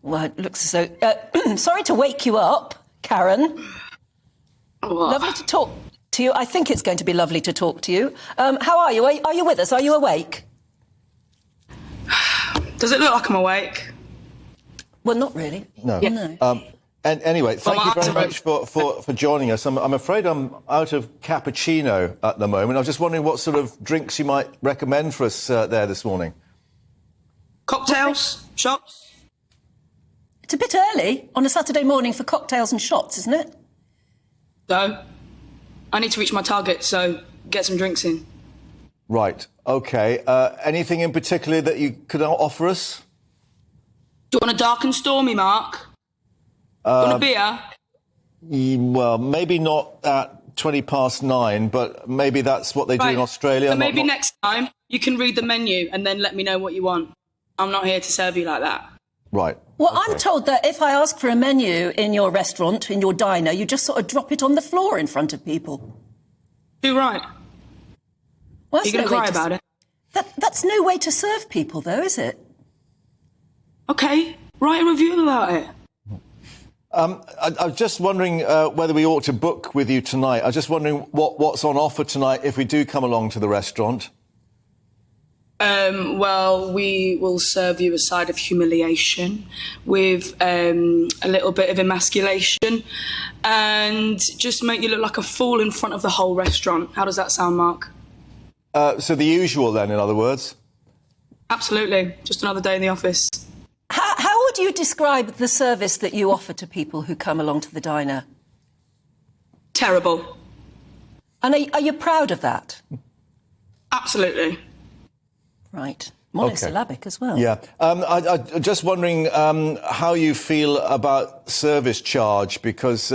Well, it looks as though... sorry to wake you up, Karen. What? Lovely to talk to you. I think it's going to be lovely to talk to you. How are you? Are you with us? Are you awake? Does it look like I'm awake? Well, not really. No. Yeah. No. And anyway, thank you very much for joining us. I'm afraid I'm out of cappuccino at the moment. I was just wondering what sort of drinks you might recommend for us there this morning. Cocktails? Shots? It's a bit early on a Saturday morning for cocktails and shots, isn't it? No. I need to reach my target, so get some drinks in. Right, OK. Anything in particular that you could offer us? Do you want a dark and stormy, Mark? Do you want a beer? Well, maybe not at 9:20, but maybe that's what they do in Australia. So maybe next time you can read the menu and then let me know what you want. I'm not here to serve you like that. Right. Well, okay. I'm told that if I ask for a menu in your restaurant, in your diner, you just sort of drop it on the floor in front of people. Too right. Well, you're going to cry about it? That's no way to serve people, though, is it? OK, write a review about it. I was just wondering whether we ought to book with you tonight. I was just wondering what's on offer tonight if we do come along to the restaurant. Well, we will serve you a side of humiliation with a little bit of emasculation and just make you look like a fool in front of the whole restaurant. How does that sound, Mark? So the usual then, in other words? Absolutely. Just another day in the office. How would you describe the service that you offer to people who come along to the diner? Terrible. And are you proud of that? Absolutely. Right. Monosyllabic as well. Yeah. I'm just wondering how you feel about service charge, because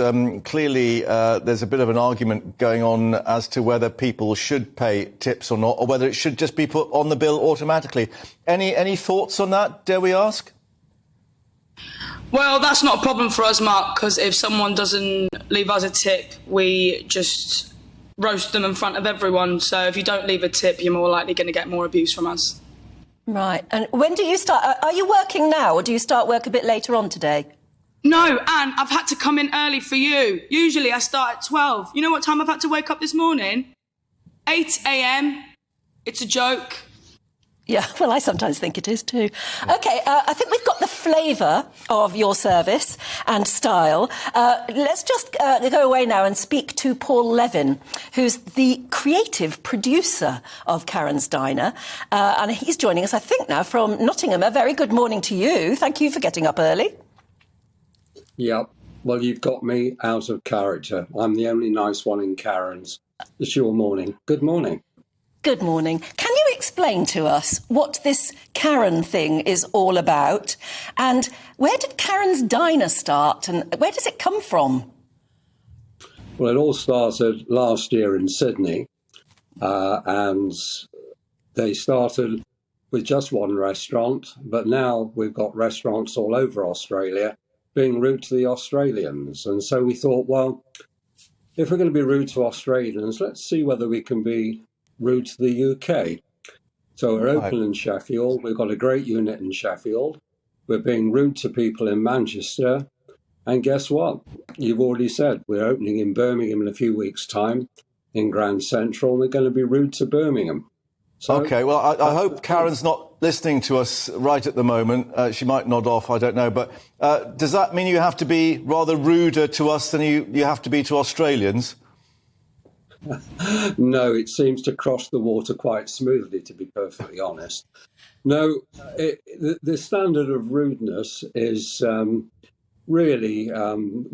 clearly there's a bit of an argument going on as to whether people should pay tips or not, or whether it should just be put on the bill automatically. Any thoughts on that, dare we ask? Well, that's not a problem for us, Mark, because if someone doesn't leave us a tip, we just roast them in front of everyone. So if you don't leave a tip, you're more likely going to get more abuse from us. Right. And when do you start? Are you working now, or do you start work a bit later on today? No, Anne, I've had to come in early for you. Usually I start at 12. You know what time I've had to wake up this morning? 8 a.m. It's a joke. Yeah, well, I sometimes think it is too. OK, I think we've got the flavour of your service and style. Let's just go away now and speak to Paul Levin, who's the creative producer of Karen's Diner. And he's joining us, I think, now from Nottingham. A very good morning to you. Thank you for getting up early. Yep. Well, you've got me out of character. I'm the only nice one in Karen's. It's your morning. Good morning. Good morning. Can you explain to us what this Karen thing is all about? And where did Karen's Diner start, and where does it come from? Well, it all started last year in Sydney, and they started with just one restaurant, but now we've got restaurants all over Australia being rude to the Australians. And so we thought, well, if we're going to be rude to Australians, let's see whether we can be rude to the UK. So we're open in Sheffield. We've got a great unit in Sheffield. We're being rude to people in Manchester. And guess what? You've already said we're opening in Birmingham in a few weeks' time, in Grand Central. We're going to be rude to Birmingham. So, OK, well, I hope Karen's not listening to us right at the moment. She might nod off, I don't know. But does that mean you have to be rather ruder to us than you have to be to Australians? No, it seems to cross the water quite smoothly, to be perfectly honest. No, the standard of rudeness is really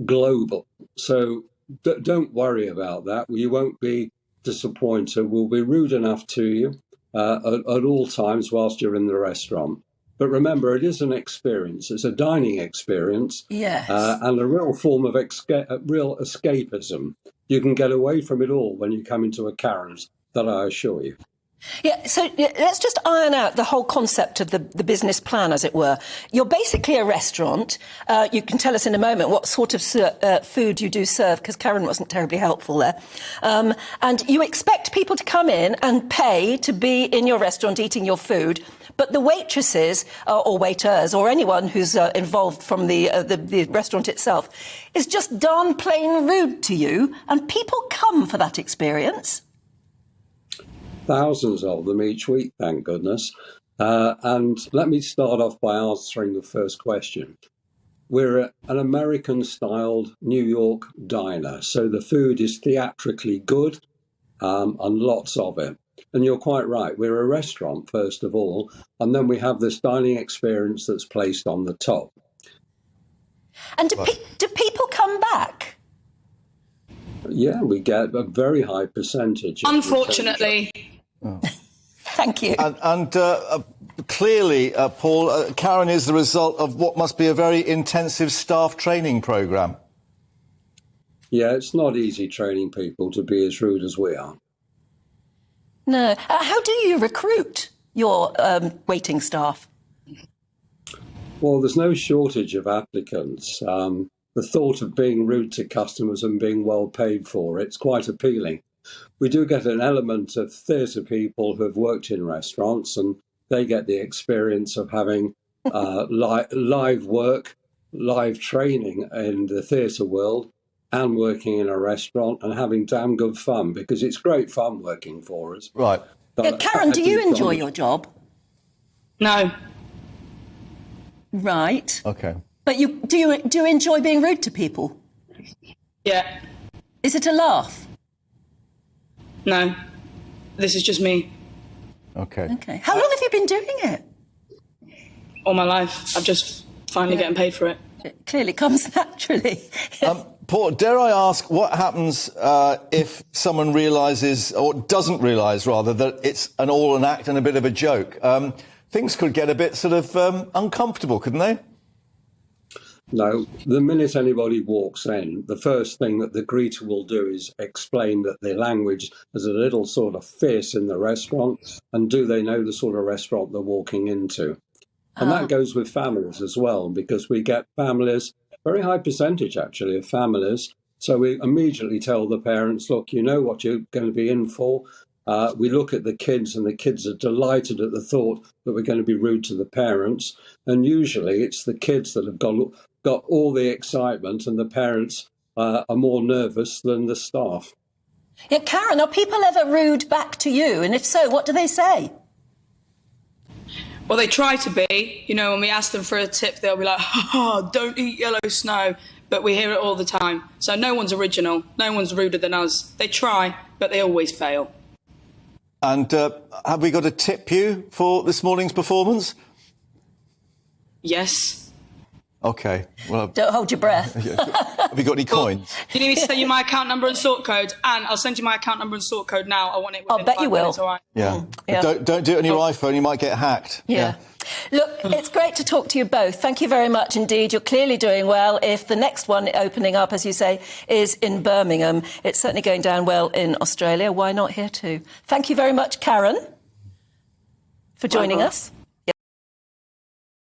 global. So don't worry about that. You won't be disappointed. We'll be rude enough to you at all times whilst you're in the restaurant. But remember, it is an experience. It's a dining experience. Yes. And a real form of real escapism. You can get away from it all when you come into a Karen's, that I assure you. Yeah, so let's just iron out the whole concept of the business plan, as it were. You're basically a restaurant. You can tell us in a moment what sort of food you do serve, because Karen wasn't terribly helpful there. And you expect people to come in and pay to be in your restaurant eating your food, but the waitresses or waiters or anyone who's involved from the restaurant itself is just darn plain rude to you, and people come for that experience. Thousands of them each week, thank goodness. And let me start off by answering the first question. We're an American-styled New York diner, so the food is theatrically good and lots of it. And you're quite right, we're a restaurant, first of all, and then we have this dining experience that's placed on the top. And do people come back? Yeah, we get a very high percentage. Unfortunately. Thank you. And clearly, Paul, Karen is the result of what must be a very intensive staff training programme. Yeah, it's not easy training people to be as rude as we are. No. How do you recruit your waiting staff? Well, there's no shortage of applicants. The thought of being rude to customers and being well paid for it's quite appealing. We do get an element of theatre people who have worked in restaurants, and they get the experience of having live work, live training in the theatre world and working in a restaurant and having damn good fun, because it's great fun working for us. Right. Karen, do you enjoy your job? No. Right. OK. But do you enjoy being rude to people? Yeah. Is it a laugh? No. This is just me. OK. OK. How long have you been doing it? All my life. I'm just finally getting paid for it. It clearly comes naturally. Paul, dare I ask what happens if someone realises, or doesn't realise rather, that it's all an act and a bit of a joke? Things could get a bit sort of uncomfortable, couldn't they? No, the minute anybody walks in, the first thing that the greeter will do is explain that the language is a little sort of fierce in the restaurant, and do they know the sort of restaurant they're walking into? And that goes with families as well, because we get families, very high percentage actually of families. So we immediately tell the parents, look, you know what you're going to be in for. We look at the kids, and the kids are delighted at the thought that we're going to be rude to the parents. And usually it's the kids that have got all the excitement, and the parents are more nervous than the staff. Yeah, Karen, are people ever rude back to you? And if so, what do they say? Well, they try to be. You know, when we ask them for a tip, they'll be like, ha, don't eat yellow snow. But we hear it all the time. So no one's original. No one's ruder than us. They try, but they always fail. And have we got to tip you for this morning's performance? Yes. OK. Well, Don't hold your breath. have you got any coins? You need me to send you my account number and sort code? And I'll send you my account number and sort code now. I want it within I'll bet 5 you will. minutes, all right? Yeah. Yeah. Don't do it on your iPhone. You might get hacked. Yeah. Look, it's great to talk to you both. Thank you very much indeed. You're clearly doing well. If the next one opening up, as you say, is in Birmingham, it's certainly going down well in Australia. Why not here too? Thank you very much, Karen, for joining us.